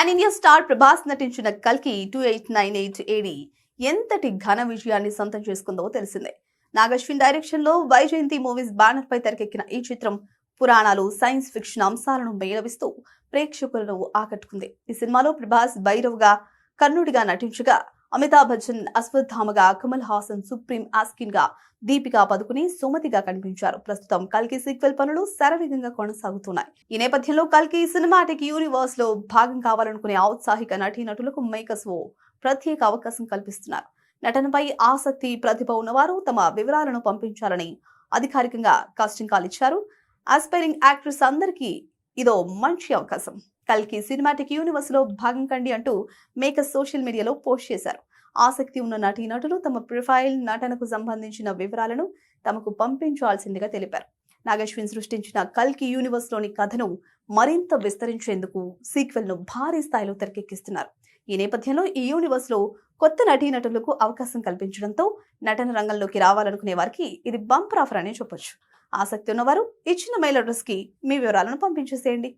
Pan India star Prabhas నటించిన కల్కి 2898 AD ఎంతటి ఘన విజయాన్ని సొంతం చేసుకుందో తెలిసిందే. నాగశ్విన్ డైరెక్షన్ లో వైజయంతి మూవీస్ బ్యానర్ పై తెరకెక్కిన ఈ చిత్రం పురాణాలు, సైన్స్ ఫిక్షన్ అంశాలను మేళవిస్తూ ప్రేక్షకులను ఆకట్టుకుంది. ఈ సినిమాలో ప్రభాస్ భైరవ్గా, కర్ణుడిగా నటించగా, అమితాబ్ బచ్చన్ అశ్వత్థామగా, కమల్ హాసన్ సుప్రీం ఆస్కిన్ గా, దీపికా పదుకుని సుమతిగా కనిపించారు. ప్రస్తుతం కల్కి సీక్వెల్ పనులు శరవేగంగా కొనసాగుతున్నాయి. ఈ నేపథ్యంలో కల్కి సినిమాటిక్ యూనివర్స్ లో భాగం కావాలనుకునే ఔత్సాహిక నటీనటులకు మేకర్స్ ప్రత్యేక అవకాశం కల్పిస్తున్నారు. నటనపై ఆసక్తి, ప్రతిభ ఉన్నవారు తమ వివరాలను పంపించాలని అధికారికంగా కాస్టింగ్ కాల్ ఇచ్చారు. ఆస్పైరింగ్ యాక్ట్రెస్ అందరికీ ఇదో మంచి అవకాశం. కల్కి సినిమాటిక్ యూనివర్స్ లో భాగం కండి అంటూ మేకర్స్ సోషల్ మీడియాలో పోస్ట్ చేశారు. ఆసక్తి ఉన్న నటీనటులు తమ ప్రొఫైల్, నటనకు సంబంధించిన వివరాలను తమకు పంపించాల్సిందిగా తెలిపారు. నాగశ్విన్ సృష్టించిన కల్కి యూనివర్స్ లోని కథను మరింత విస్తరించేందుకు సీక్వెల్ ను భారీ స్థాయిలో తెరకెక్కిస్తున్నారు. ఈ నేపథ్యంలో ఈ యూనివర్స్ లో కొత్త నటీనటులకు అవకాశం కల్పించడంతో నటన రంగంలోకి రావాలనుకునే వారికి ఇది బంపర్ ఆఫర్ అనే చెప్పొచ్చు. ఆసక్తి ఉన్నవారు ఇచ్చిన మెయిల్ అడ్రస్ కి మీ వివరాలను పంపించేసేయండి.